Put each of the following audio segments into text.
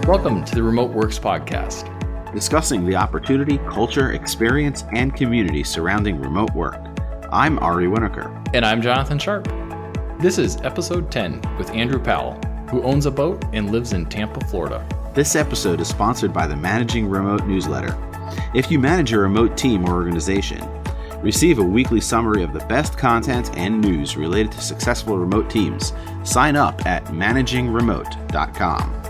Welcome to the Remote Works Podcast, discussing the opportunity, culture, experience, and community surrounding remote work. I'm Ari Winokur. And I'm Jonathan Sharp. This is episode 10 with Andrew Powell, who owns a boat and lives in Tampa, Florida. This episode is sponsored by the Managing Remote newsletter. If you manage a remote team or organization, receive a weekly summary of the best content and news related to successful remote teams. Sign up at managingremote.com.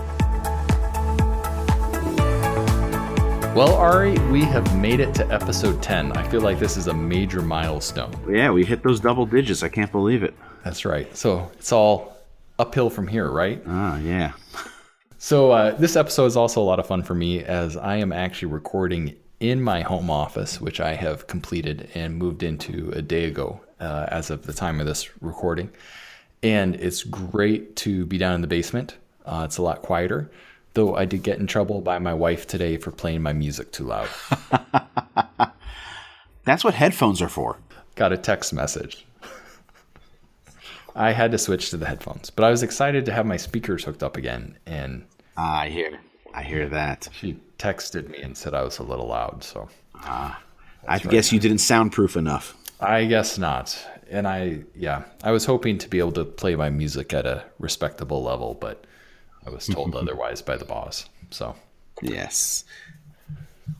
Well, Ari, we have made it to episode 10. I feel like this is a major milestone. Yeah, we hit those double digits. I can't believe it. That's right. So it's all uphill from here, right? Yeah. So this episode is also a lot of fun for me as I am actually recording in my home office, which I have completed and moved into a day ago as of the time of this recording. And it's great to be down in the basement. It's a lot quieter, though I did get in trouble by my wife today for playing my music too loud. That's what headphones are for. Got a text message. I had to switch to the headphones, but I was excited to have my speakers hooked up again. And I hear that. She texted me and said I was a little loud. So I guess you didn't soundproof enough. I guess not. And I was hoping to be able to play my music at a respectable level, but I was told otherwise by the boss. So yes.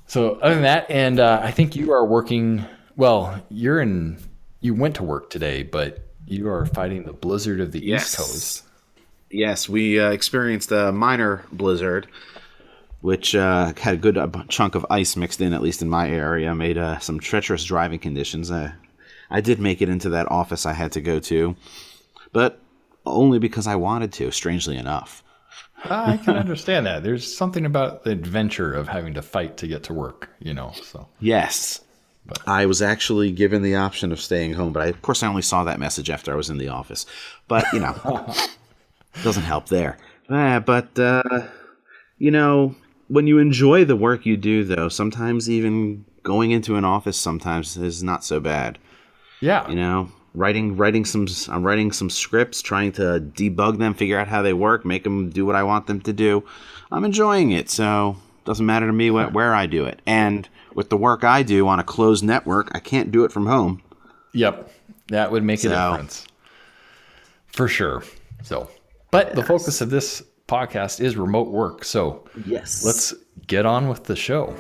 So other than that, and I think you are working. Well, you went to work today, but you are fighting the blizzard of the East Coast. Yes, we experienced a minor blizzard, which had a good chunk of ice mixed in, at least in my area, made some treacherous driving conditions. I did make it into that office I had to go to, but only because I wanted to, strangely enough. I can understand that. There's something about the adventure of having to fight to get to work, so. Yes. But I was actually given the option of staying home, but of course I only saw that message after I was in the office. But, doesn't help there. But when you enjoy the work you do, though, sometimes even going into an office sometimes is not so bad. Yeah. I'm writing some scripts, trying to debug them, figure out how they work, make them do what I want them to do. I'm enjoying it, so it doesn't matter to me where I do it. And with the work I do on a closed network, I can't do it from home. Yep. That would make a difference. For sure. But the focus of this podcast is remote work. So yes, let's get on with the show.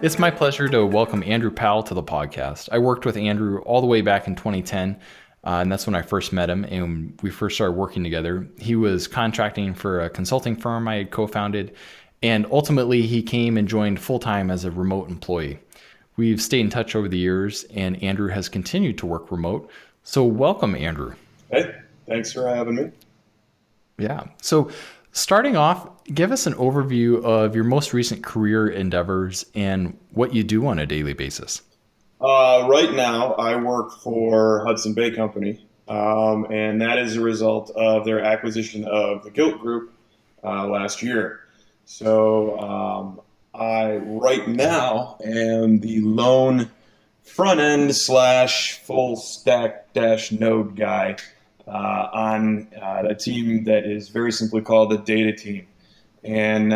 It's my pleasure to welcome Andrew Powell to the podcast. I worked with Andrew all the way back in 2010. And that's when I first met him and we first started working together. He was contracting for a consulting firm I had co-founded, and ultimately he came and joined full-time as a remote employee. We've stayed in touch over the years, and Andrew has continued to work remote. So welcome, Andrew. Hey, thanks for having me. Yeah. So starting off, give us an overview of your most recent career endeavors and what you do on a daily basis. Right now, I work for Hudson Bay Company, and that is a result of their acquisition of the Gilt Group last year. So I, right now, am the lone front-end / full-stack - node guy on a team that is very simply called the data team. And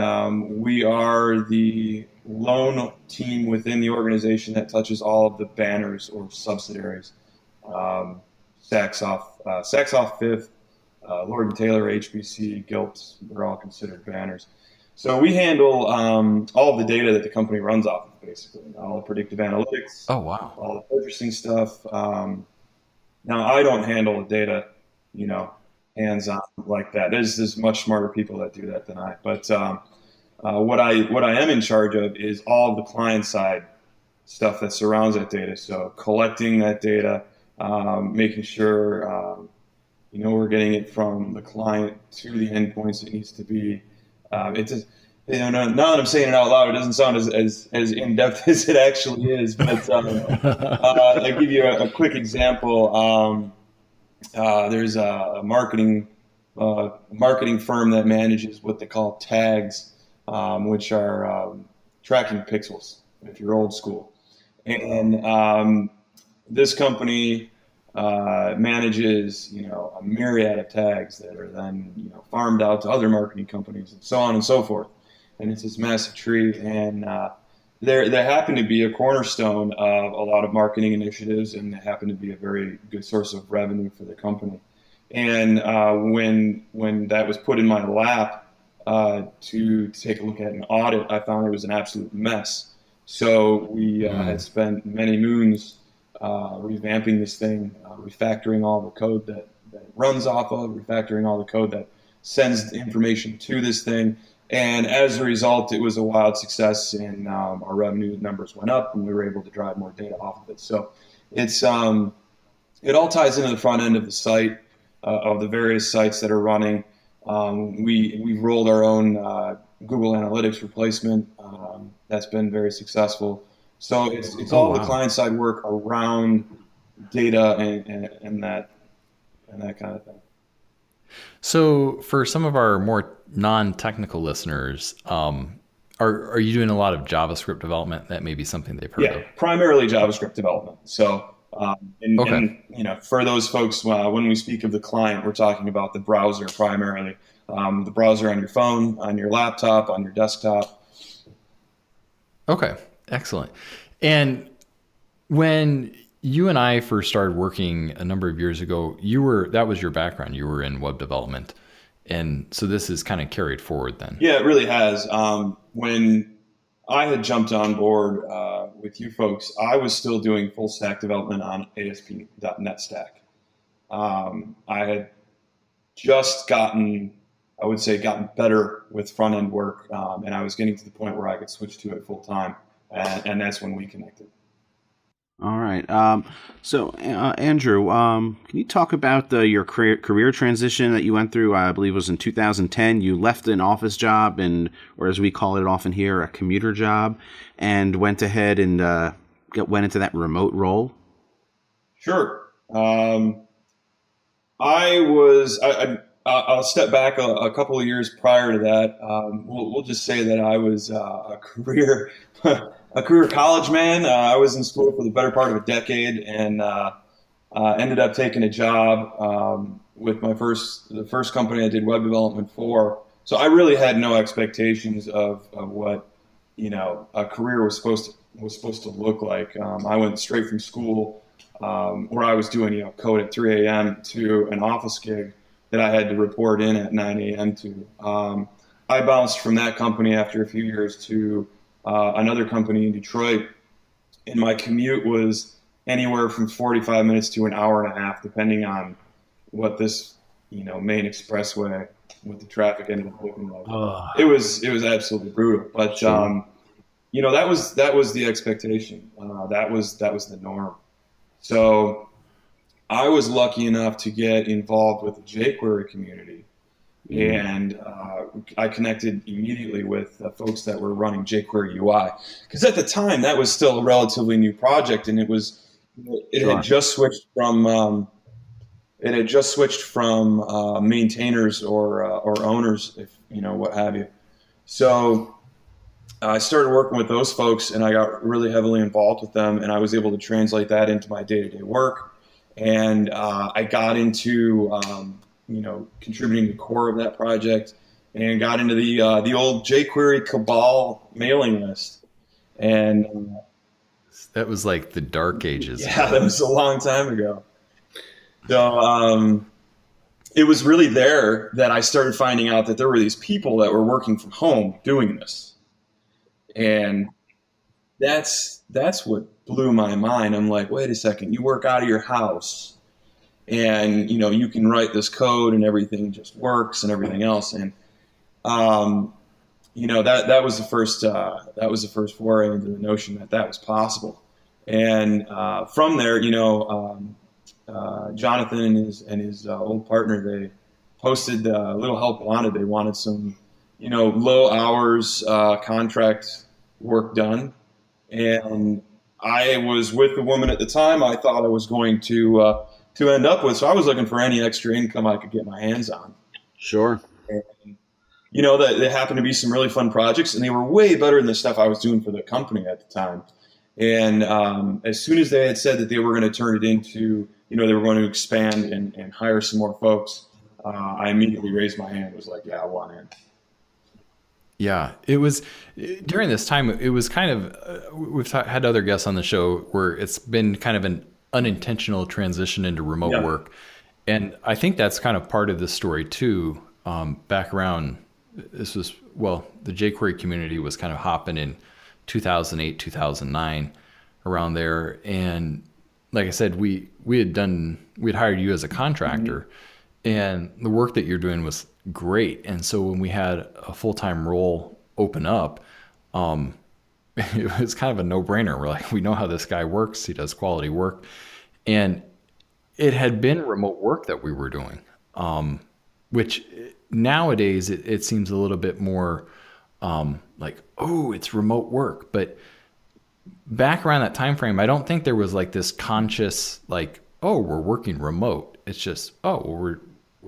we are the lone team within the organization that touches all of the banners or subsidiaries. Saxoff Fifth, Lord & Taylor, HBC, Gilt, they're all considered banners. So we handle all of the data that the company runs off of, basically. All the predictive analytics. Oh, wow. All the purchasing stuff. Now, I don't handle the data, hands-on like that. There's much smarter people that do that than I. But what I am in charge of is all of the client-side stuff that surrounds that data. So collecting that data, making sure we're getting it from the client to the endpoints it needs to be. It just, now that I'm saying it out loud, it doesn't sound as in-depth as it actually is. But I'll give you a quick example. There's a marketing firm that manages what they call tags, which are tracking pixels if you're old school. And this company manages, a myriad of tags that are then, farmed out to other marketing companies and so on and so forth. And it's this massive tree. And they happen to be a cornerstone of a lot of marketing initiatives, and they happen to be a very good source of revenue for the company. And when that was put in my lap to take a look at an audit, I found it was an absolute mess. So we had spent many moons revamping this thing, refactoring all the code that it runs off of, refactoring all the code that sends the information to this thing. And as a result, it was a wild success, and our revenue numbers went up, and we were able to drive more data off of it. So it's it all ties into the front end of the site, of the various sites that are running. We've rolled our own Google Analytics replacement. That's been very successful. So it's all the client side work around data and that kind of thing. So for some of our more non-technical listeners, are you doing a lot of JavaScript development? That may be something they've heard of. Primarily JavaScript development. So, and for those folks, when we speak of the client, we're talking about the browser primarily. The browser on your phone, on your laptop, on your desktop. Okay, excellent. And when you and I first started working a number of years ago, that was your background. You were in web development. And so this is kind of carried forward then. Yeah, it really has. When I had jumped on board with you folks, I was still doing full stack development on ASP.NET Stack. I had just gotten better with front end work, and I was getting to the point where I could switch to it full time, and that's when we connected. All right. So, Andrew, can you talk about your career transition that you went through? I believe it was in 2010. You left an office job, or as we call it often here, a commuter job, and went ahead and went into that remote role. Sure. I'll step back a couple of years prior to that. We'll just say that I was a career college man. I was in school for the better part of a decade, and ended up taking a job with the first company I did web development for. So I really had no expectations of what a career was supposed to look like. I went straight from school, where I was doing code at 3 a.m. to an office gig that I had to report in at 9 a.m. to. I bounced from that company after a few years to another company in Detroit, and my commute was anywhere from 45 minutes to an hour and a half, depending on what this main expressway with the traffic ended up looking like. It was absolutely brutal, but sure. That was the expectation. That was the norm. So I was lucky enough to get involved with the jQuery community, and I connected immediately with folks that were running jQuery UI, because at the time that was still a relatively new project, and it had just switched from maintainers or owners, if what have you. So I started working with those folks, and I got really heavily involved with them, and I was able to translate that into my day-to-day work. And I got into, contributing the core of that project, and got into the old jQuery cabal mailing list. And that was like the dark ages. Yeah, that was a long time ago. So it was really there that I started finding out that there were these people that were working from home doing this. And that's what blew my mind. I'm like, wait a second, you work out of your house, and you can write this code and everything just works and everything else. And that was the first foray into the notion that was possible. And from there, Jonathan and his old partner, they posted Little Help Wanted. They wanted some low hours contract work done. And I was with the woman at the time I thought I was going to end up with. So I was looking for any extra income I could get my hands on. Sure. And, there happened to be some really fun projects, and they were way better than the stuff I was doing for the company at the time. And as soon as they had said that they were going to turn it into, they were going to expand and hire some more folks, I immediately raised my hand. Was like, yeah, I want in. Yeah, it was during this time. It was kind of we've had other guests on the show where it's been kind of an unintentional transition into remote work, and I think that's kind of part of the story too. Back around, the jQuery community was kind of hopping in 2008, 2009, around there, and like I said, we had hired you as a contractor, and the work that you're doing was great. And so when we had a full-time role open up, it was kind of a no-brainer. We're like, we know how this guy works. He does quality work. And it had been remote work that we were doing, which nowadays it seems a little bit more like, oh, it's remote work. But back around that time frame, I don't think there was like this conscious, like, oh, we're working remote. It's just, oh, we're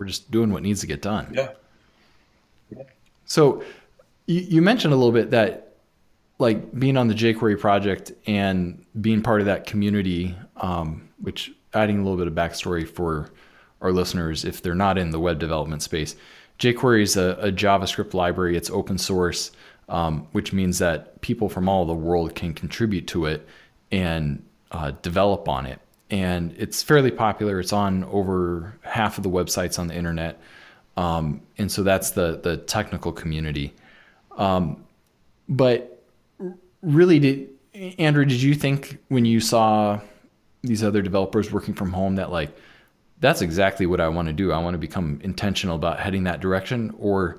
just doing what needs to get done. Yeah. So you mentioned a little bit that like being on the jQuery project and being part of that community, which adding a little bit of backstory for our listeners, if they're not in the web development space, jQuery is a JavaScript library. It's open source, which means that people from all over the world can contribute to it and develop on it. And it's fairly popular. It's on over half of the websites on the internet. And so that's the technical community. But really, Andrew, did you think when you saw these other developers working from home that like, that's exactly what I want to do? I want to become intentional about heading that direction? Or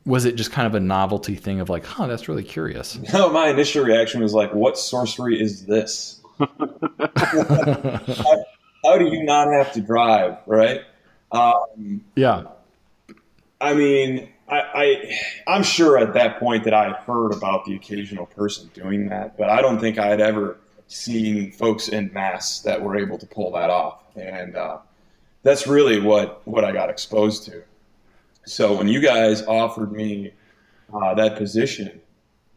was it just kind of a novelty thing of like, that's really curious? No, my initial reaction was like, what sorcery is this? How do you not have to drive, right? Yeah. I mean, I'm sure at that point that I heard about the occasional person doing that, but I don't think I had ever seen folks en masse that were able to pull that off. And that's really what I got exposed to. So when you guys offered me that position,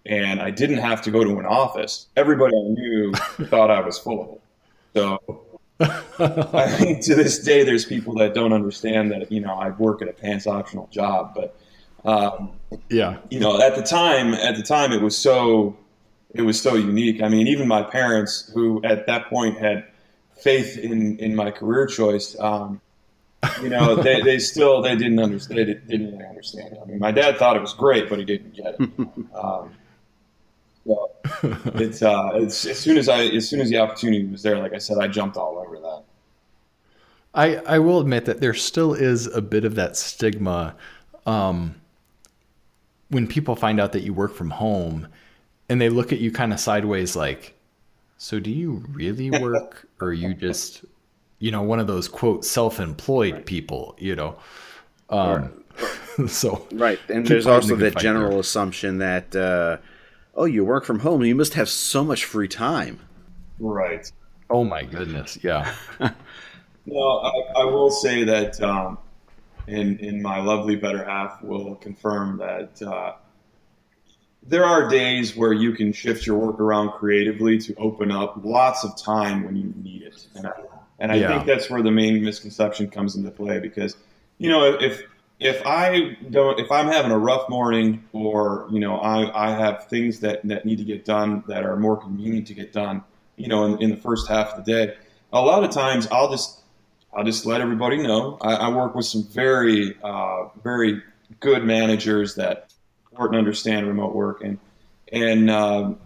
and I didn't have to go to an office, everybody I knew thought I was full of it. So I mean, to this day, there's people that don't understand that, I work at a pants optional job. But, at the time it was so unique. I mean, even my parents, who at that point had faith in my career choice, they didn't understand. They didn't really understand it. I mean, my dad thought it was great, but he didn't get it. So it's as soon as the opportunity was there, like I said, I jumped all over that. I will admit that there still is a bit of that stigma when people find out that you work from home and they look at you kind of sideways like, so do you really work or are you just, one of those quote self-employed people, So right. And there's also that general assumption that you work from home, you must have so much free time. Right. Oh my goodness. Yeah. No, I will say that, and my lovely better half will confirm that there are days where you can shift your work around creatively to open up lots of time when you need it. And I think that's where the main misconception comes into play, because, if I'm having a rough morning, or, I have things that need to get done that are more convenient to get done, in the first half of the day, a lot of times I'll just let everybody know. I work with some very, very good managers that support and understand remote work. And a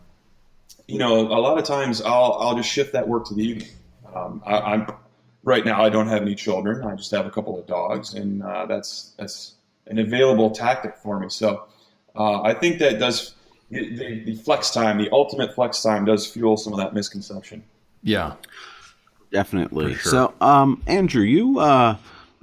lot of times I'll just shift that work to the evening. Right now I don't have any children. I just have a couple of dogs, and that's an available tactic for me. So I think that does the flex time, the ultimate flex time, does fuel some of that misconception. Yeah, definitely. Sure. So, Andrew, you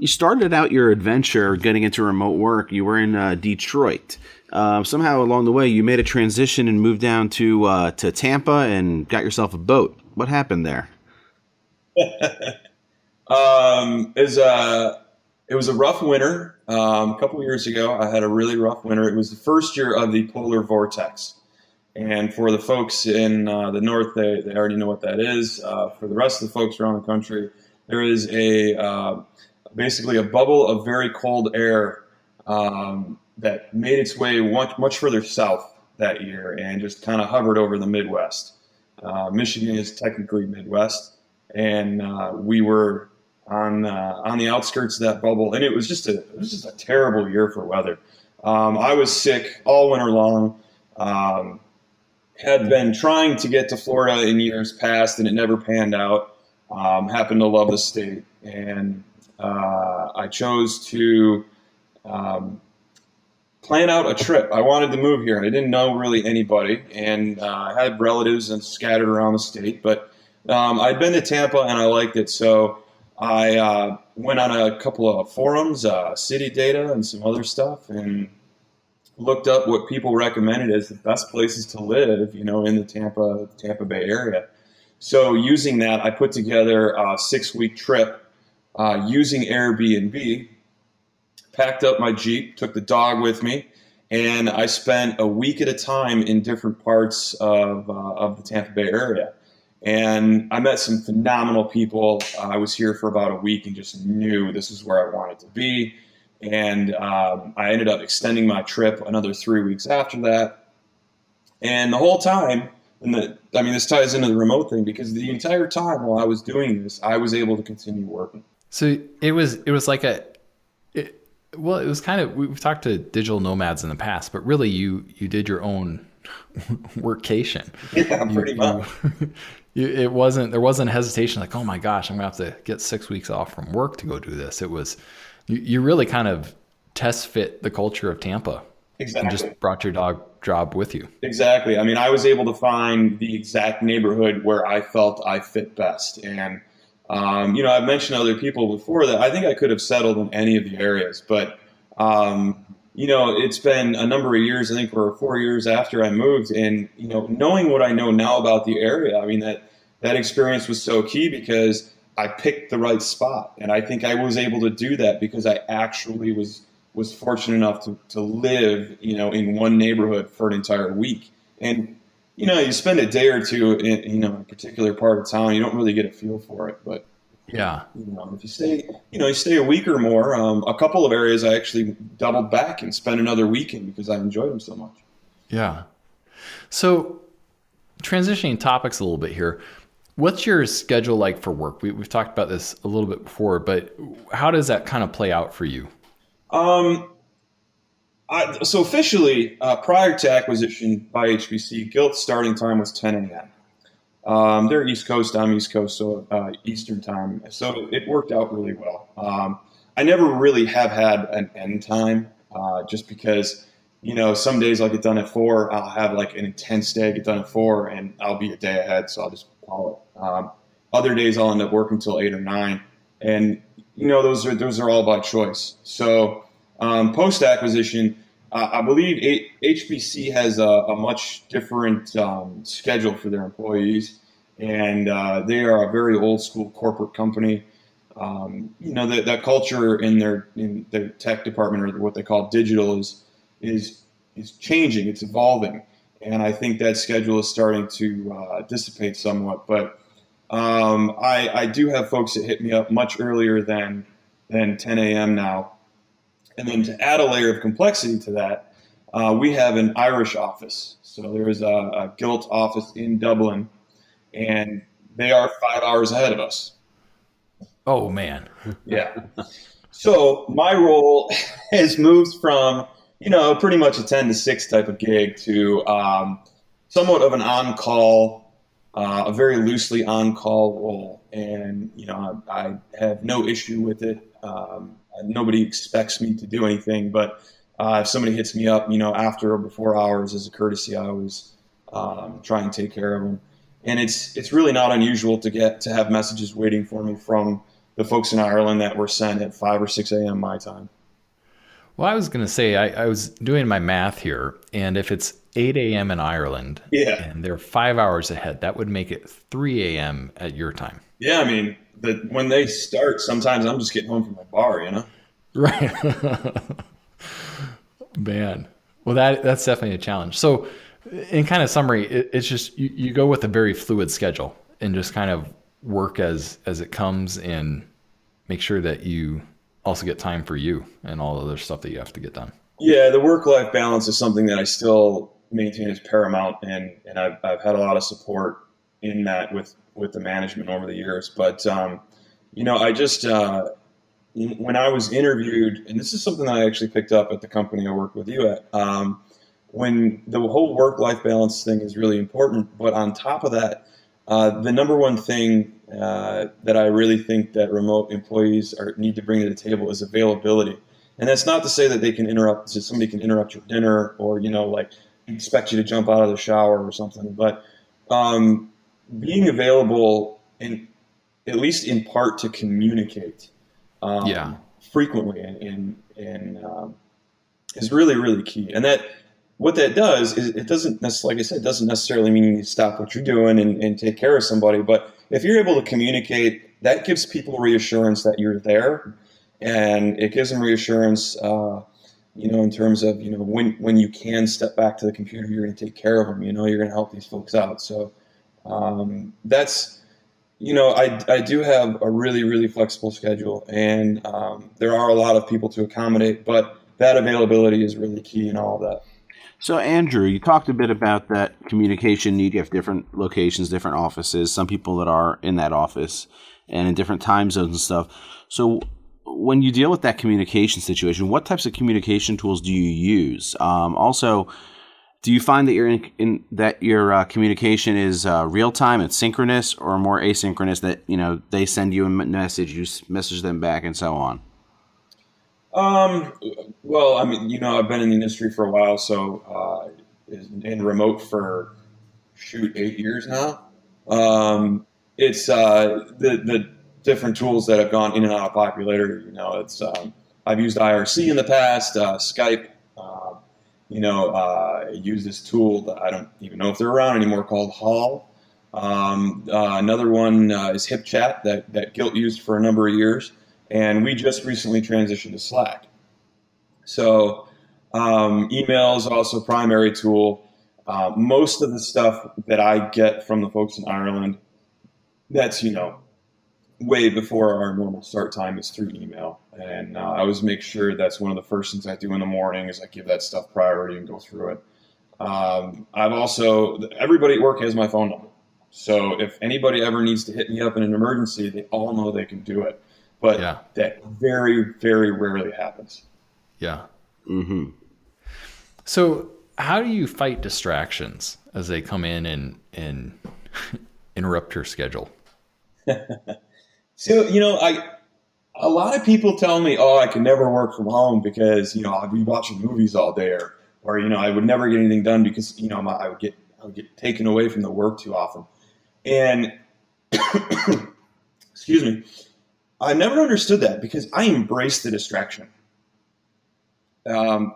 started out your adventure getting into remote work. You were in Detroit. Somehow along the way, you made a transition and moved down to Tampa and got yourself a boat. What It was a rough winter. A couple of years ago, I had a really rough winter. It was the first year of the polar vortex. And for the folks in the north, they already know what that is. For the rest of the folks around the country, there is basically a bubble of very cold air that made its way much further south that year and just kind of hovered over the Midwest. Michigan is technically Midwest, and we were on the outskirts of that bubble, and it was just a terrible year for weather. I was sick all winter long. Had been trying to get to Florida in years past, and it never panned out. Happened to love the state, and I chose to plan out a trip. I wanted to move here. I didn't know really anybody, and I had relatives and scattered around the state, but I'd been to Tampa and I liked it, so I went on a couple of forums, City Data and some other stuff, and looked up what people recommended as the best places to live, in the Tampa Bay area. So using that, I put together a 6-week trip using Airbnb, packed up my Jeep, took the dog with me, and I spent a week at a time in different parts of the Tampa Bay area. And I met some phenomenal people. I was here for about a week and just knew this is where I wanted to be. And I ended up extending my trip another 3 weeks after that. And the whole time, this ties into the remote thing, because the entire time while I was doing this, I was able to continue working. So it was like it was kind of, we've talked to digital nomads in the past, but really you did your own workcation. Yeah, pretty much. There wasn't hesitation like, oh my gosh, I'm gonna have to get 6 weeks off from work to go do this. It was, you really kind of test fit the culture of Tampa. Exactly. And just brought your job with you. Exactly. I mean, I was able to find the exact neighborhood where I felt I fit best. And, I've mentioned to other people before that I think I could have settled in any of the areas, but, it's been a number of years, I think we're 4 years after I moved, and, knowing what I know now about the area, I mean, that experience was so key because I picked the right spot. And I think I was able to do that because I actually was fortunate enough to live, in one neighborhood for an entire week. And, you spend a day or two in, a particular part of town, you don't really get a feel for it. But, yeah, if you stay a week or more, a couple of areas I actually doubled back and spent another weekend because I enjoyed them so much. Yeah. So transitioning topics a little bit here, what's your schedule like for work? We've talked about this a little bit before, but how does that kind of play out for you? So officially, prior to acquisition by HBC, Gilt's starting time was 10 a.m. They're East Coast, I'm East Coast, so Eastern time. So it worked out really well. I never really have had an end time, just because, some days I'll get done at 4, I'll have like an intense day, get done at 4, and I'll be a day ahead, so I'll just call it. Other days I'll end up working till 8 or 9, and those are all by choice. So post acquisition, I believe HBC has a much different schedule for their employees, and they are a very old school corporate company. That culture in their tech department, or what they call digital, is changing. It's evolving, and I think that schedule is starting to dissipate somewhat. But I do have folks that hit me up much earlier than 10 a.m. now. And then to add a layer of complexity to that, we have an Irish office. So there is a Gilt office in Dublin, and they are 5 hours ahead of us. Oh, man. Yeah. So my role has moved from, pretty much a 10 to 6 type of gig to somewhat of an on-call, a very loosely on-call role. And, I have no issue with it. Nobody expects me to do anything, but if somebody hits me up, after or before hours as a courtesy, I always try and take care of them. And it's really not unusual to have messages waiting for me from the folks in Ireland that were sent at 5 or 6 a.m. my time. Well, I was going to say, I was doing my math here, and if it's 8 a.m. in Ireland, yeah, and they're 5 hours ahead, that would make it 3 a.m. at your time. Yeah, I mean, when they start, sometimes I'm just getting home from my bar, Right. Man. Well, that's definitely a challenge. So in kind of summary, it's just, you go with a very fluid schedule and just kind of work as it comes, and make sure that you also get time for you and all the other stuff that you have to get done. Yeah, the work-life balance is something that I still maintain as paramount, and I've had a lot of support in that with the management over the years. But I just when I was interviewed, and this is something that I actually picked up at the company I worked with you at, when the whole work-life balance thing is really important. But on top of that, the number one thing that I really think that remote employees need to bring to the table is availability. And that's not to say that somebody can interrupt your dinner, or, like, expect you to jump out of the shower or something. But being available, at least in part, to communicate Yeah. frequently and is really, really key. And what that does is, it doesn't necessarily, like I said, it doesn't necessarily mean you need to stop what you're doing and take care of somebody. But if you're able to communicate, that gives people reassurance that you're there, and it gives them reassurance, in terms of, when you can step back to the computer, you're going to take care of them. You're going to help these folks out. So that's, I do have a really, really flexible schedule, and there are a lot of people to accommodate, but that availability is really key in all of that. So, Andrew, you talked a bit about that communication need. You have different locations, different offices, some people that are in that office and in different time zones and stuff. So when you deal with that communication situation, what types of communication tools do you use? Also, do you find that that your communication is real time and synchronous, or more asynchronous, that they send you a message, you message them back, and so on? Well, I mean, I've been in the industry for a while, so in remote for 8 years now. It's the different tools that have gone in and out of popularity. It's I've used IRC in the past, Skype. I use this tool that I don't even know if they're around anymore, called Hall. Another one is HipChat that Gilt used for a number of years. And we just recently transitioned to Slack. So email is also a primary tool. Most of the stuff that I get from the folks in Ireland, that's, way before our normal start time, is through email. And I always make sure that's one of the first things I do in the morning, is I give that stuff priority and go through it. Everybody at work has my phone number. So if anybody ever needs to hit me up in an emergency, they all know they can do it. But Yeah. that very, very rarely happens. Yeah. Mm-hmm. So how do you fight distractions as they come in and interrupt your schedule? So, a lot of people tell me, oh, I can never work from home because, I'll be watching movies all day, or I would never get anything done because, I would get taken away from the work too often. And excuse me, I never understood that, because I embrace the distraction. I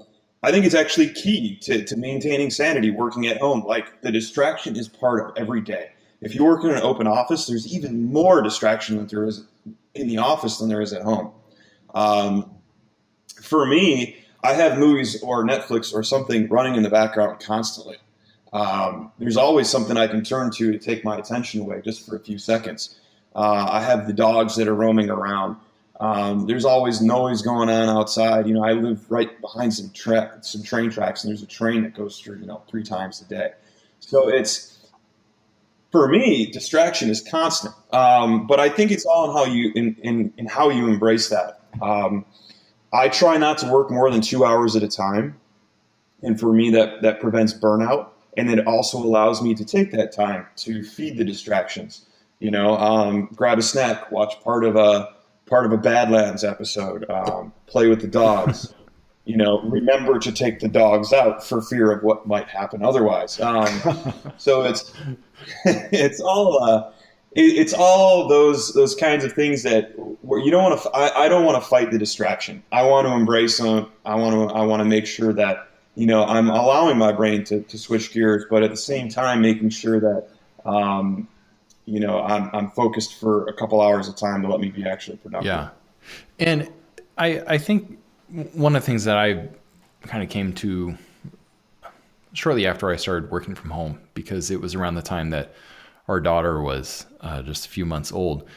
think it's actually key to maintaining sanity working at home. Like, the distraction is part of every day. If you work in an open office, there's even more distraction than there is in the office than there is at home. For me, I have movies or Netflix or something running in the background constantly. There's always something I can turn to take my attention away just for a few seconds. I have the dogs that are roaming around. There's always noise going on outside. I live right behind some train tracks, and there's a train that goes through, 3 times a day. So for me, distraction is constant. But I think it's all in how you embrace that. I try not to work more than 2 hours at a time. And for me, that prevents burnout. And it also allows me to take that time to feed the distractions. Grab a snack, watch part of a Badlands episode, play with the dogs. Remember to take the dogs out for fear of what might happen otherwise. So it's all those kinds of things that where you don't want to. I don't want to fight the distraction. I want to embrace them. I want to make sure that I'm allowing my brain to switch gears, but at the same time making sure that I'm focused for a couple hours of time to let me be actually productive. Yeah. And I think one of the things that I kind of came to shortly after I started working from home, because it was around the time that our daughter was just a few months old,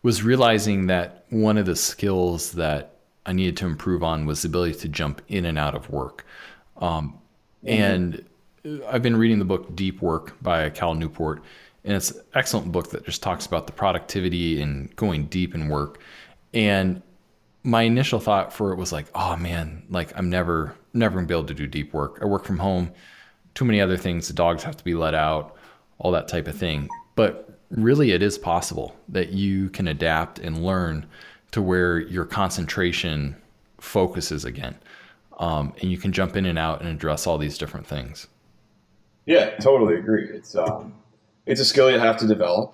was realizing that one of the skills that I needed to improve on was the ability to jump in and out of work. And I've been reading the book Deep Work by Cal Newport, and it's an excellent book that just talks about the productivity and going deep in work. And my initial thought for it was like, oh man, like I'm never gonna be able to do deep work. I work from home, too many other things. The dogs have to be let out, all that type of thing. But really it is possible that you can adapt and learn to where your concentration focuses again. And you can jump in and out and address all these different things. Yeah, totally agree. It's a skill you have to develop.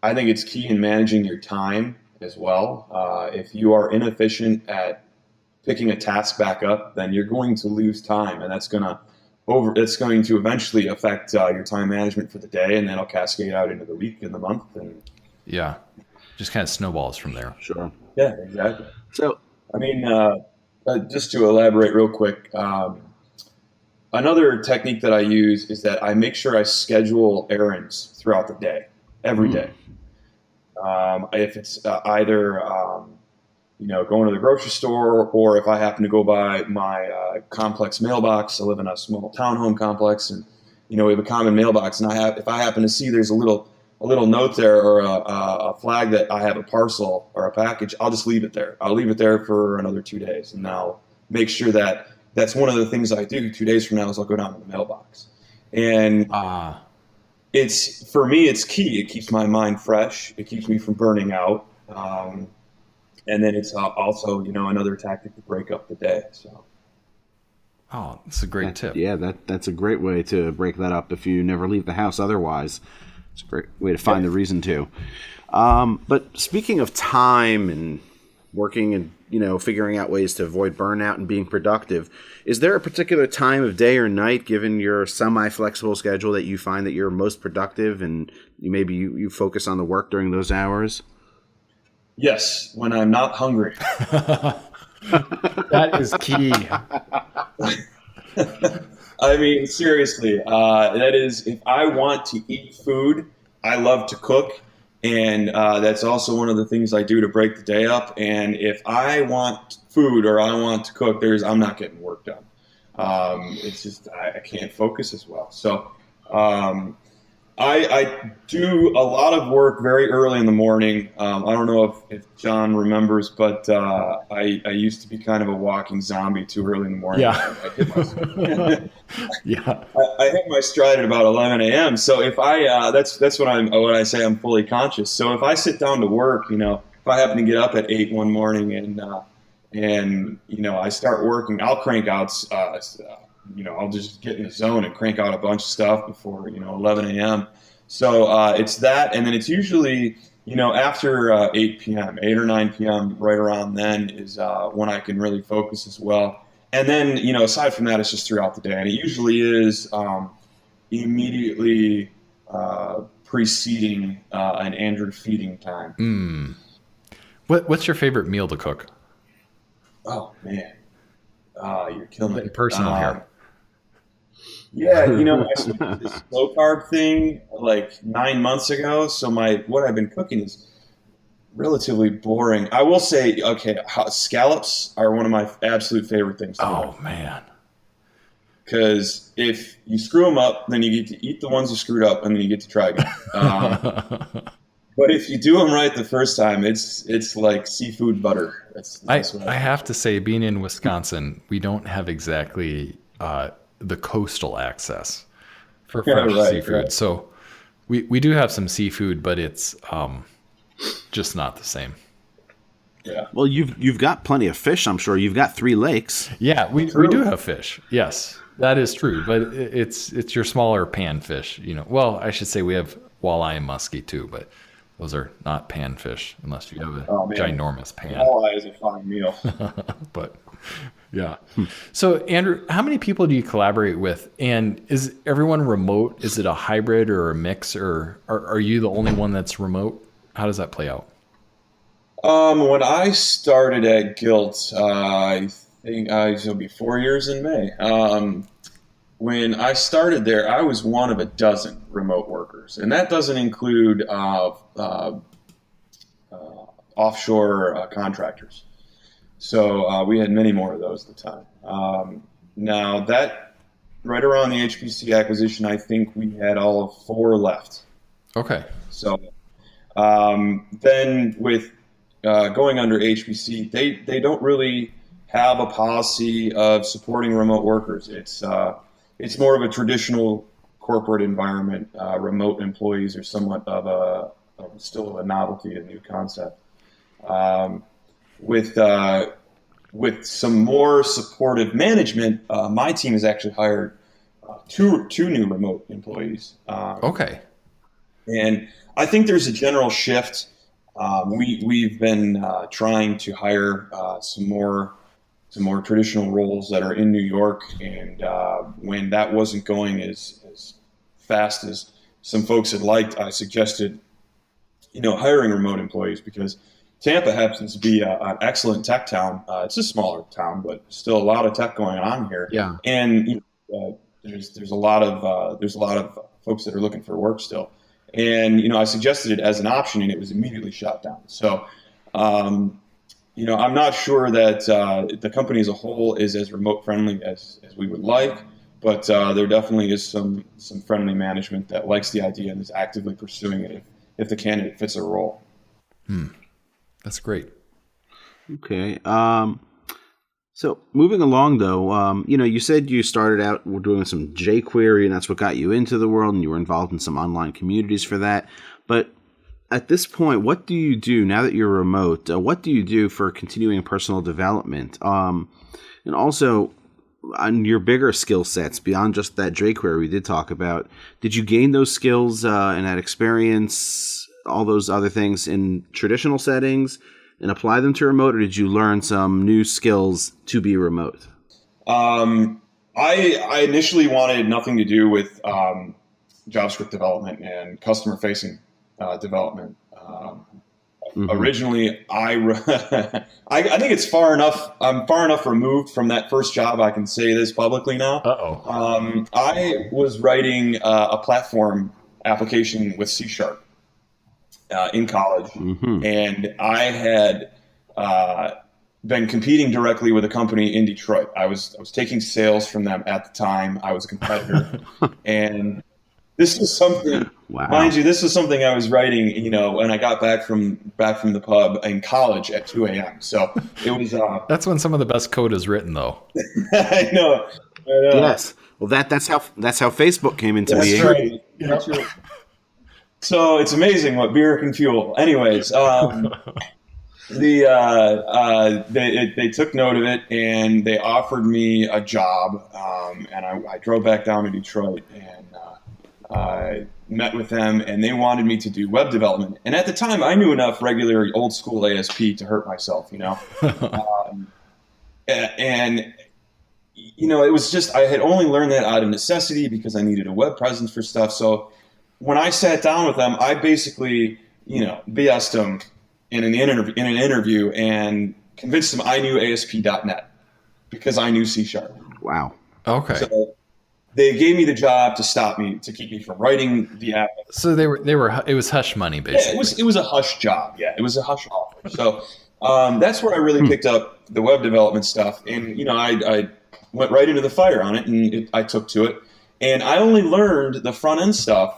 I think it's key in managing your time as well. If you are inefficient at picking a task back up, then you're going to lose time, and it's going to eventually affect your time management for the day, and then it'll cascade out into the week and the month. And yeah, just kind of snowballs from there. Sure. Yeah, exactly. So, I mean, just to elaborate real quick, another technique that I use is that I make sure I schedule errands throughout the day, every day. If it's either going to the grocery store, or if I happen to go by my complex mailbox. I live in a small townhome complex, and we have a common mailbox. And if I happen to see there's a little note there, or a flag that I have a parcel or a package, I'll just leave it there. I'll leave it there for another 2 days, and I'll make sure that that's one of the things I do 2 days from now is I'll go down to the mailbox. And for me, it's key. It keeps my mind fresh. It keeps me from burning out. And then it's also, another tactic to break up the day. So. Oh, that's a great tip. Yeah, that's a great way to break that up if you never leave the house otherwise. It's a great way to find the reason to. But speaking of time and working and, figuring out ways to avoid burnout and being productive, is there a particular time of day or night, given your semi-flexible schedule, that you find that you're most productive and you focus on the work during those hours? Yes, when I'm not hungry. That is key. I mean, seriously, that is, if I want to eat food, I love to cook. And that's also one of the things I do to break the day up. And if I want food or I want to cook, I'm not getting work done. It's just, I can't focus as well. So I do a lot of work very early in the morning. I don't know if John remembers, but I used to be kind of a walking zombie too early in the morning. Yeah. I hit my, Yeah. I hit my stride at about 11 a.m. So if that's when I say I'm fully conscious. So if I sit down to work, if I happen to get up at 8 one morning and I start working, I'll crank out. I'll just get in the zone and crank out a bunch of stuff before 11 a.m. So it's that, and then it's usually after 8 p.m., 8 or 9 p.m. right around then is when I can really focus as well. And then aside from that, it's just throughout the day, and it usually is immediately preceding an Andrew feeding time. What's your favorite meal to cook? Oh man, you're killing me. Personal here. Yeah, I started this low carb thing like 9 months ago. So what I've been cooking is relatively boring. I will say, scallops are one of my absolute favorite things to Oh make. man. Because if you screw them up, then you get to eat the ones you screwed up, and then you get to try again. But if you do them right the first time, it's like seafood butter. I have to say, being in Wisconsin, we don't have exactly the coastal access for fresh seafood. Right. So we do have some seafood, but it's just not the same. Yeah. Well, you've got plenty of fish, I'm sure. You've got 3 lakes. Yeah, we do have fish. Yes, that is true. But it's your smaller pan fish. Well, I should say we have walleye and muskie too, but those are not pan fish unless you have a ginormous pan. Walleye is a fine meal. But yeah. So Andrew, how many people do you collaborate with? And is everyone remote? Is it a hybrid or a mix, or are you the only one that's remote? How does that play out? When I started at Gilt, I think it'll be 4 years in May. When I started there, I was one of a dozen remote workers, and that doesn't include offshore contractors. So we had many more of those at the time. Now that right around the HPC acquisition, I think we had all of 4 left. Okay. So then with going under HPC, they don't really have a policy of supporting remote workers. It's more of a traditional corporate environment. Remote employees are somewhat of still a novelty, a new concept. With some more supportive management, my team has actually hired two new remote employees. Okay. And I think there's a general shift. We've been trying to hire some more traditional roles that are in New York, and when that wasn't going as fast as some folks had liked, I suggested, hiring remote employees, because Tampa happens to be an excellent tech town. It's a smaller town, but still a lot of tech going on here. Yeah. And there's a lot of folks that are looking for work still. And I suggested it as an option, and it was immediately shot down. So, I'm not sure that the company as a whole is as remote friendly as we would like, but there definitely is some friendly management that likes the idea and is actively pursuing it if the candidate fits a role. That's great. Okay. So moving along, though, you said you started out doing some jQuery, and that's what got you into the world, and you were involved in some online communities for that. But at this point, what do you do now that you're remote? What do you do for continuing personal development? And also, on your bigger skill sets, beyond just that jQuery we did talk about, did you gain those skills and that experience, all those other things in traditional settings, and apply them to remote, or did you learn some new skills to be remote? I initially wanted nothing to do with JavaScript development and customer-facing development. Originally, I think it's far enough. I'm far enough removed from that first job. I can say this publicly now. I was writing a platform application with C# in college, and I had been competing directly with a company in Detroit. I was taking sales from them at the time. I was a competitor, and this was something. Wow. Mind you, this was something I was writing, when I got back from the pub in college at 2 a.m. So it was. That's when some of the best code is written, though. I know. Yes. Well, that's how Facebook came into being. Right. That's right. So it's amazing what beer can fuel. Anyways, they took note of it, and they offered me a job, and I drove back down to Detroit, and I met with them, and they wanted me to do web development. And at the time, I knew enough regular old school ASP to hurt myself, and it was just, I had only learned that out of necessity because I needed a web presence for stuff. So when I sat down with them, I basically, BS'd them in an interview and convinced them I knew ASP.NET because I knew C#. Wow. Okay. So they gave me the job to keep me from writing the app. So it was hush money, basically. Yeah, it was a hush job. Yeah, it was a hush offer. So that's where I really picked up the web development stuff, and I went right into the fire on it, and I took to it, and I only learned the front end stuff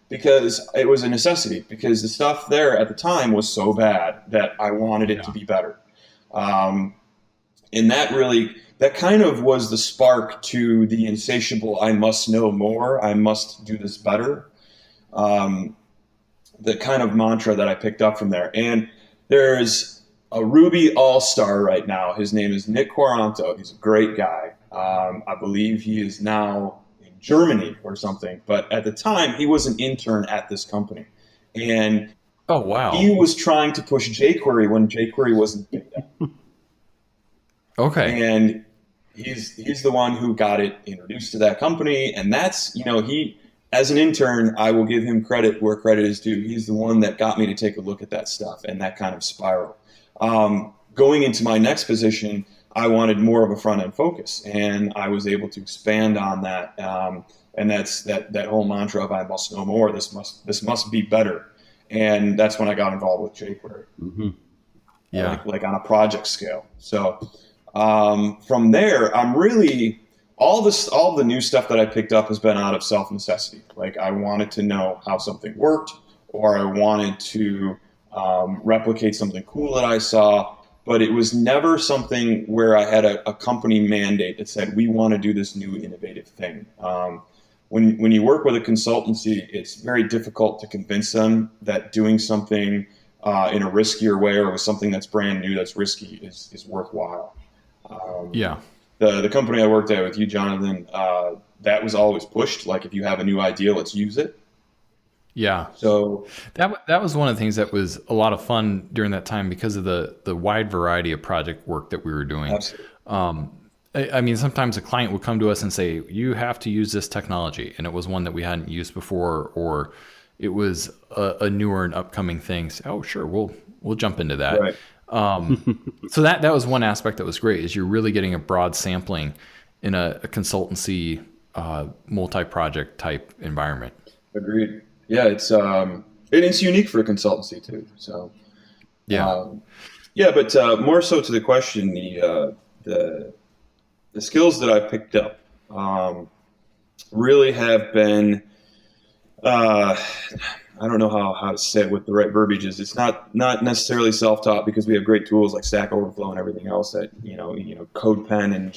because it was a necessity, because the stuff there at the time was so bad that I wanted it to be better. And that kind of was the spark to the insatiable, I must know more, I must do this better. The kind of mantra that I picked up from there. And there's a Ruby all-star right now. His name is Nick Quaranto. He's a great guy. I believe he is now in Germany or something. But at the time, he was an intern at this company. And oh, wow. He was trying to push jQuery when jQuery wasn't big enough. Okay. And he's the one who got it introduced to that company. And that's, as an intern, I will give him credit where credit is due. He's the one that got me to take a look at that stuff and that kind of spiral. Going into my next position, I wanted more of a front end focus, and I was able to expand on that. And that's that whole mantra of I must know more. This must be better. And that's when I got involved with jQuery. Mm-hmm. Yeah. Like on a project scale. So from there, I'm really all the new stuff that I picked up has been out of self necessity. Like I wanted to know how something worked, or I wanted to replicate something cool that I saw. But it was never something where I had a company mandate that said, we want to do this new innovative thing. When you work with a consultancy, it's very difficult to convince them that doing something in a riskier way or with something that's brand new, that's risky, is worthwhile. Yeah. The company I worked at with you, Jonathan, that was always pushed. Like, if you have a new idea, let's use it. Yeah. So that was one of the things that was a lot of fun during that time because of the wide variety of project work that we were doing. absolutely. I mean, sometimes a client would come to us and say, you have to use this technology. And it was one that we hadn't used before, or it was a newer and upcoming thing. So, oh, sure. We'll jump into that. Right. So that was one aspect that was great, is you're really getting a broad sampling in a consultancy, multi-project type environment. Agreed. Yeah, it's unique for a consultancy too. So Yeah. But more so to the question, the skills that I picked up really have been, I don't know how to say it with the right verbiage is. It's not necessarily self-taught, because we have great tools like Stack Overflow and everything else that CodePen and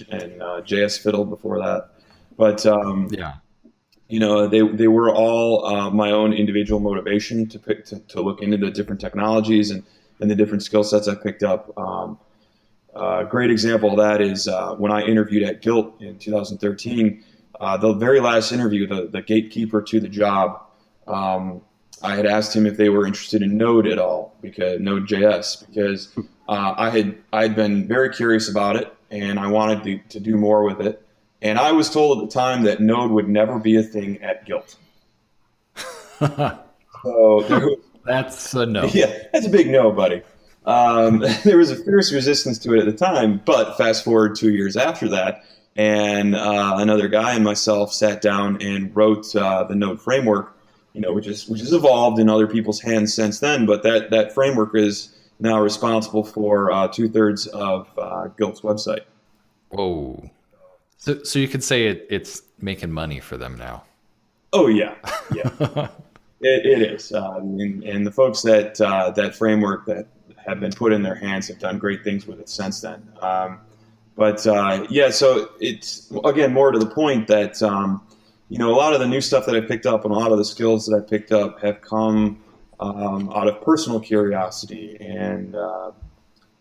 JS Fiddle before that. But Yeah. they were all my own individual motivation to look into the different technologies and the different skill sets I picked up. A great example of that is when I interviewed at Gilt in 2013, the very last interview, the gatekeeper to the job, I had asked him if they were interested in Node at all, because Node.js, because I had been very curious about it and I wanted to do more with it. And I was told at the time that Node would never be a thing at Gilt. So That's a no. yeah, that's a big no, buddy. There was a fierce resistance to it at the time, but fast forward 2 years after that, and another guy and myself sat down and wrote the Node framework, which has evolved in other people's hands since then. But that framework is now responsible for 2/3 of Gilt's website. Whoa. So you could say it's making money for them now. Oh yeah. It is, and the folks that framework that have been put in their hands have done great things with it since then. So it's, again, more to the point that a lot of the new stuff that I picked up and a lot of the skills that I picked up have come out of personal curiosity and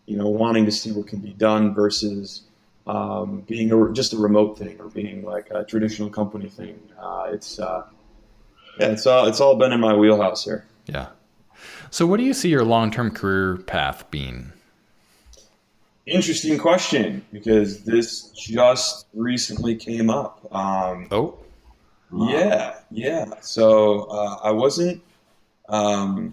wanting to see what can be done versus being just a remote thing or being like a traditional company thing. It's all been in my wheelhouse here. Yeah. So what do you see your long-term career path being? Interesting question, because this just recently came up. Yeah. So I wasn't. I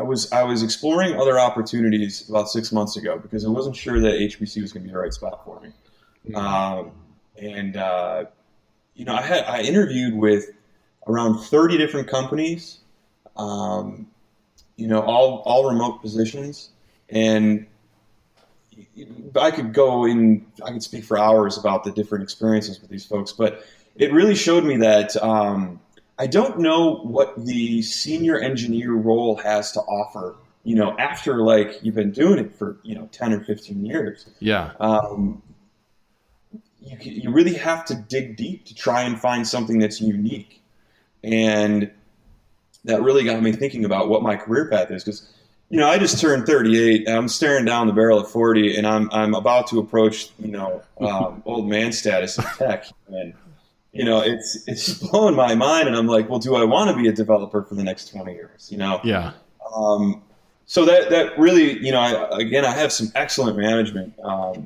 was exploring other opportunities about 6 months ago because I wasn't sure that HBC was going to be the right spot for me. I interviewed with around 30 different companies, all remote positions, and I could speak for hours about the different experiences with these folks, but it really showed me that I don't know what the senior engineer role has to offer, after like you've been doing it for, 10 or 15 years. Yeah. You really have to dig deep to try and find something that's unique. And that really got me thinking about what my career path is, because, I just turned 38 and I'm staring down the barrel of 40 and I'm about to approach, old man status in tech. And, it's blowing my mind. And I'm like, well, do I want to be a developer for the next 20 years? Yeah. So that really, I have some excellent management,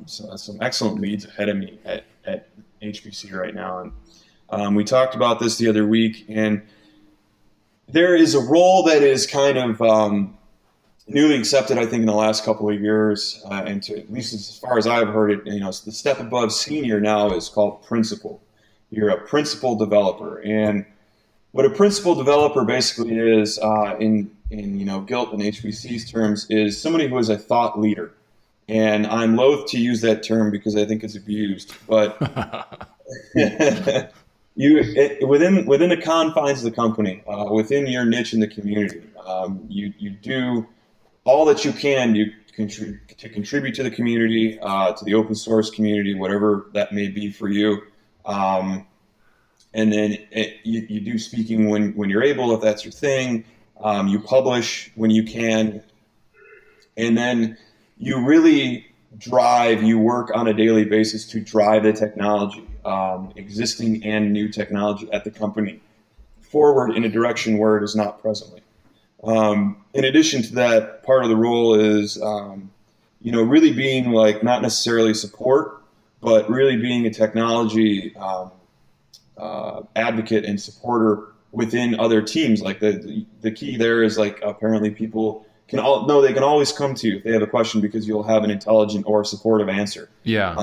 some excellent leads ahead of me at HBC right now. We talked about this the other week, and there is a role that is kind of newly accepted, I think, in the last couple of years, and at least as far as I've heard it, the step above senior now is called principal. You're a principal developer, and what a principal developer basically is, in Gilt and HBC's terms, is somebody who is a thought leader. And I'm loath to use that term because I think it's abused, but within the confines of the company, within your niche in the community, you do all that you can to contribute to the community, to the open source community, whatever that may be for you. And then you do speaking when you're able, if that's your thing. You publish when you can. And then you really you work on a daily basis to drive the technology, existing and new technology at the company, forward in a direction where it is not presently. In addition to that, part of the role is, really being like not necessarily support, but really being a technology advocate and supporter within other teams. Like the key there is like apparently people can always come to you if they have a question because you'll have an intelligent or supportive answer. Yeah.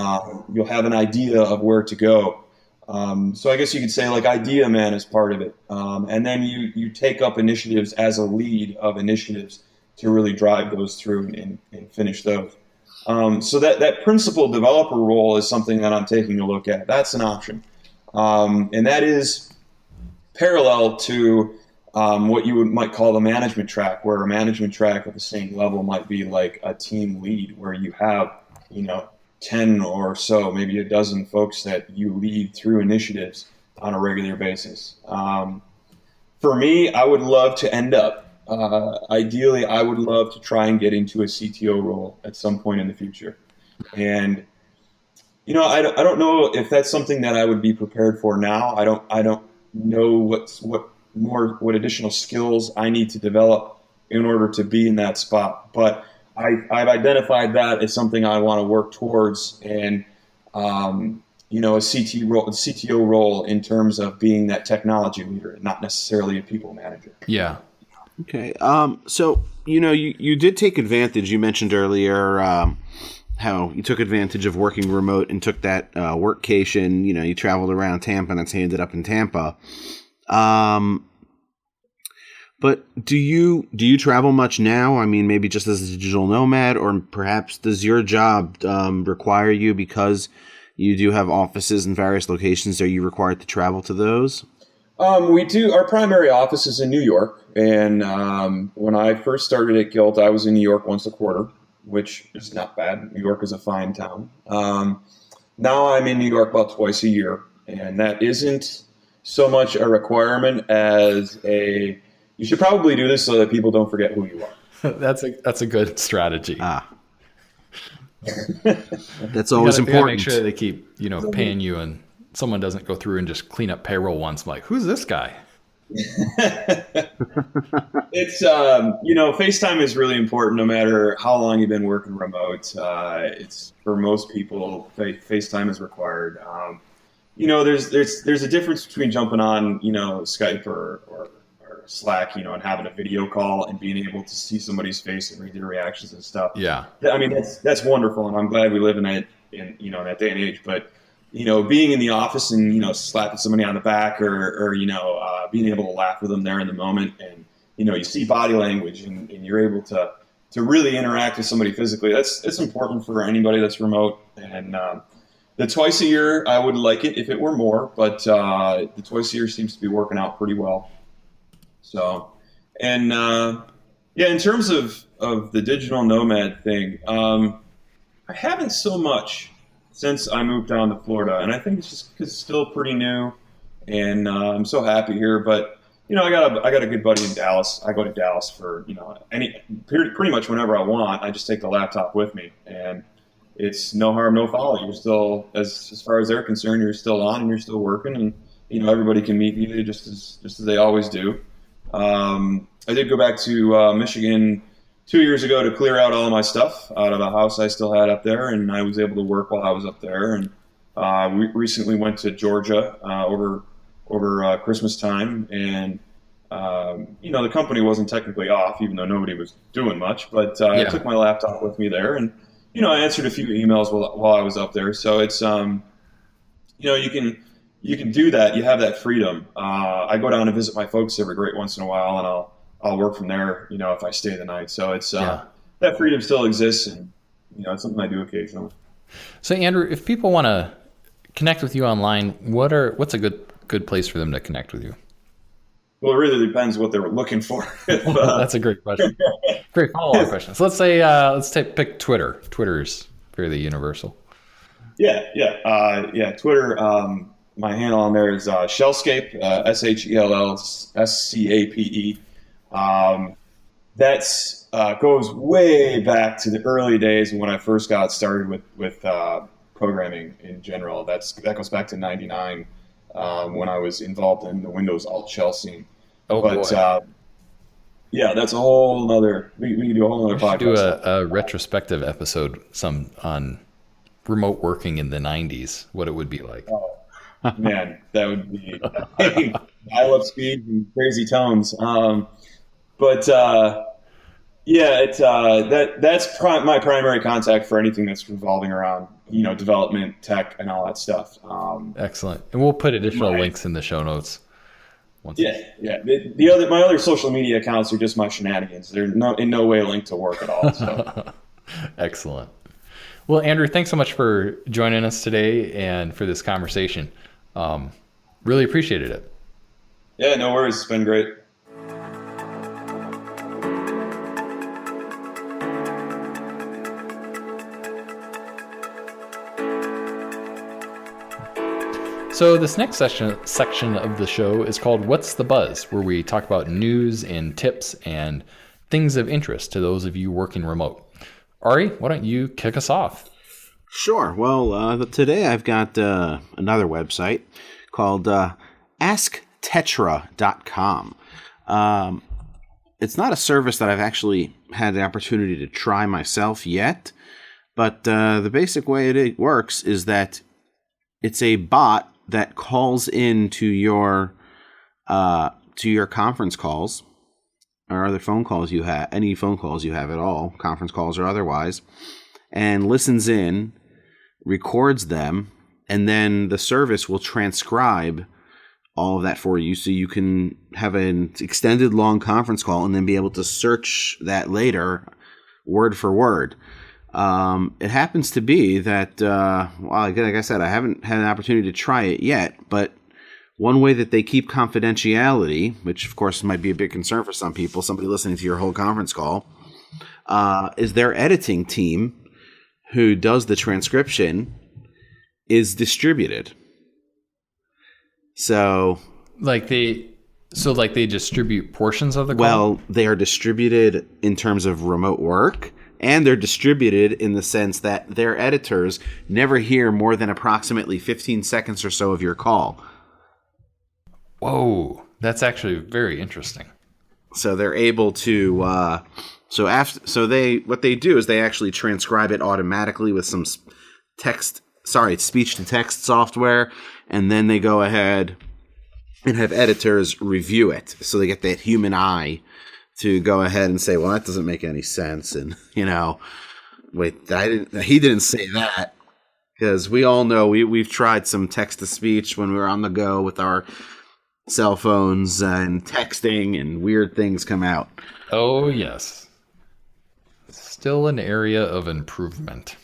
You'll have an idea of where to go. So I guess you could say like idea man is part of it. And then you take up initiatives as a lead of initiatives to really drive those through and finish those. So that principal developer role is something that I'm taking a look at. That's an option. And that is parallel to what you might call the management track, where a management track at the same level might be like a team lead, where you have, 10 or so, maybe a dozen folks that you lead through initiatives on a regular basis. For me, I would love to end up, ideally, I would love to try and get into a CTO role at some point in the future. And, I don't know if that's something that I would be prepared for now. I don't know what additional skills I need to develop in order to be in that spot. But I've identified that as something I want to work towards, and a CTO role in terms of being that technology leader, not necessarily a people manager. Yeah. Okay. So you did take advantage. You mentioned earlier how you took advantage of working remote and took that workcation. You traveled around Tampa, and that's how you ended up in Tampa. But do you travel much now? I mean, maybe just as a digital nomad, or perhaps does your job require you, because you do have offices in various locations, are you required to travel to those? We do. Our primary office is in New York. And when I first started at Gilt, I was in New York once a quarter, which is not bad. New York is a fine town. Now I'm in New York about twice a year. And that isn't so much a requirement as you should probably do this so that people don't forget who you are. That's a good strategy. That's always you gotta important. Make sure they keep, paying you, and someone doesn't go through and just clean up payroll once. I'm like, who's this guy? It's, FaceTime is really important no matter how long you've been working remote. It's for most people, FaceTime is required. There's a difference between jumping on, Skype or Slack, and having a video call and being able to see somebody's face and read their reactions and stuff. Yeah. I mean, that's wonderful. And I'm glad we live in that day and age, but, being in the office and, slapping somebody on the back or being able to laugh with them there in the moment. And, you see body language and you're able to really interact with somebody physically. It's important for anybody that's remote. And, the twice a year, I would like it if it were more, but the twice a year seems to be working out pretty well. So, and in terms of the digital nomad thing, I haven't so much since I moved down to Florida, and I think it's just because it's still pretty new, and I'm so happy here. But I got a good buddy in Dallas. I go to Dallas for pretty much whenever I want. I just take the laptop with me, and it's no harm, no foul. You're still, as far as they're concerned, you're still on and you're still working, and everybody can meet you just as they always do. I did go back to Michigan 2 years ago to clear out all of my stuff out of a house I still had up there, and I was able to work while I was up there. And we recently went to Georgia over over Christmas time, and the company wasn't technically off, even though nobody was doing much. But I Yeah. took my laptop with me there, and I answered a few emails while I was up there. So it's you can do that. You have that freedom. I go down and visit my folks every great once in a while, and I'll work from there. If I stay the night. So it's Yeah. that freedom still exists, and it's something I do occasionally. So Andrew, if people want to connect with you online, what's a good place for them to connect with you? Well, it really depends what they're looking for. That's a great question. Great follow-up question. So pick Twitter. Twitter's fairly universal. Yeah. Twitter. My handle on there is Shellscape, SHELLSCAPE. That's goes way back to the early days when I first got started with programming in general. That goes back to '99 when I was involved in the Windows Alt Shell scene. Oh, But boy. yeah, that's a whole other. We can do a whole other podcast. Do a retrospective episode on remote working in the 90s, what it would be like. Oh, man, that would be dial-up speed and crazy tones. But yeah, it's that's my primary contact for anything that's revolving around development, tech, and all that stuff. Excellent. And we'll put additional links in the show notes. Yeah. My other social media accounts are just my shenanigans. They're in no way linked to work at all. So. Excellent. Well, Andrew, thanks so much for joining us today and for this conversation. Really appreciated it. Yeah, no worries. It's been great. So this next section of the show is called What's the Buzz, where we talk about news and tips and things of interest to those of you working remote. Ari, why don't you kick us off? Sure. Well, today I've got another website called AskTetra.com. It's not a service that I've actually had the opportunity to try myself yet, but the basic way it works is that it's a bot that calls into your conference calls or other phone calls you have, any phone calls you have at all, conference calls or otherwise, and listens in, records them, and then the service will transcribe all of that for you, so you can have an extended long conference call and then be able to search that later word for word. It happens to be that, like I said, I haven't had an opportunity to try it yet, but one way that they keep confidentiality, which of course might be a big concern for some people, somebody listening to your whole conference call, is their editing team who does the transcription is distributed. So they distribute portions of the call? Well, they are distributed in terms of remote work, and they're distributed in the sense that their editors never hear more than approximately 15 seconds or so of your call. Whoa, that's actually very interesting. So they're able to what they do is they actually transcribe it automatically with some speech to text software, and then they go ahead and have editors review it. So they get that human eye to go ahead and say, well, that doesn't make any sense. And, wait, he didn't say that. Because we all know we've tried some text to speech when we were on the go with our cell phones and texting, and weird things come out. Oh, yes. Still an area of improvement.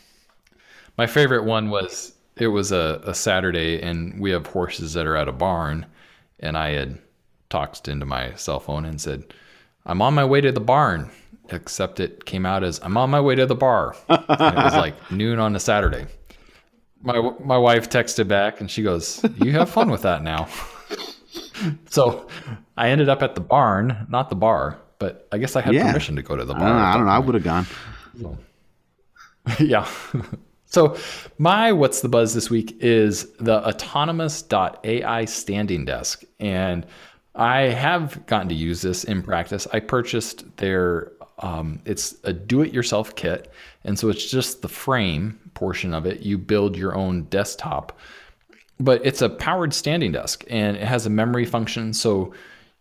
My favorite one was, it was a Saturday, and we have horses that are at a barn, and I had talked into my cell phone and said, I'm on my way to the barn, except it came out as, I'm on my way to the bar. And it was like noon on a Saturday. My wife texted back, and she goes, you have fun with that now. So I ended up at the barn, not the bar, but I guess I had permission to go to the bar. I don't know. I would have gone. So, yeah. So my What's the Buzz this week is the autonomous.ai standing desk. And I have gotten to use this in practice. I purchased their, it's a do-it-yourself kit. And so it's just the frame portion of it. You build your own desktop but it's a powered standing desk and it has a memory function. So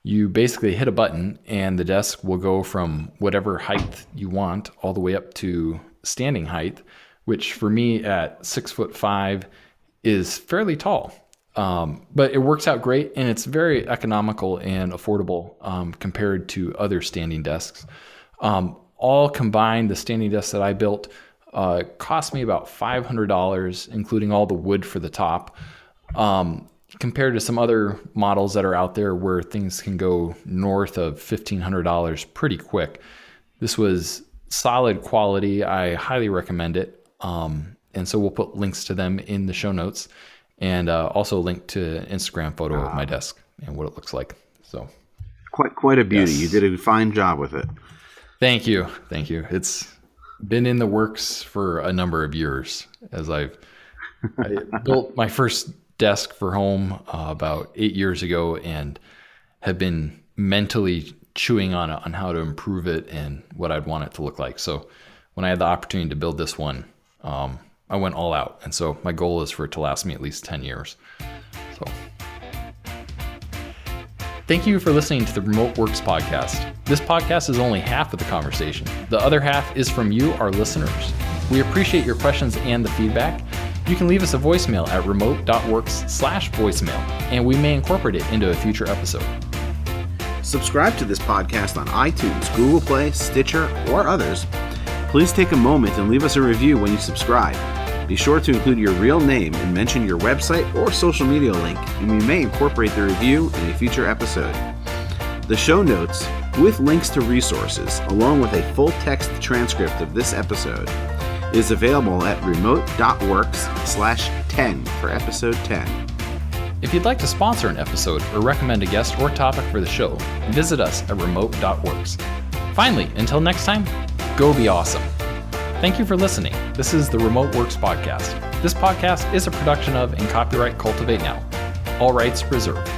you basically hit a button and the desk will go from whatever height you want all the way up to standing height, which for me at 6'5" is fairly tall. But it works out great and it's very economical and affordable compared to other standing desks. All combined, the standing desk that I built cost me about $500, including all the wood for the top, compared to some other models that are out there where things can go north of $1,500 pretty quick. This was solid quality. I highly recommend it. And so we'll put links to them in the show notes, and also a link to an Instagram photo of my desk and what it looks like. So quite a beauty. Yes. You did a fine job with it. Thank you. It's been in the works for a number of years, as I built my first desk for home about 8 years ago and have been mentally chewing on it, on how to improve it and what I'd want it to look like. So when I had the opportunity to build this one, I went all out. And so my goal is for it to last me at least 10 years. So thank you for listening to the Remote Works podcast. This podcast is only half of the conversation. The other half is from you, our listeners. We appreciate your questions and the feedback. You can leave us a voicemail at remote.works/voicemail, and we may incorporate it into a future episode. Subscribe to this podcast on iTunes, Google Play, Stitcher, or others. Please take a moment and leave us a review when you subscribe. Be sure to include your real name and mention your website or social media link, and we may incorporate the review in a future episode. The show notes, with links to resources, along with a full text transcript of this episode, is available at remote.works/10 for episode 10. If you'd like to sponsor an episode or recommend a guest or topic for the show, visit us at remote.works. Finally, until next time, go be awesome. Thank you for listening. This is the Remote Works podcast. This podcast is a production of and copyright Cultivate Now. All rights reserved.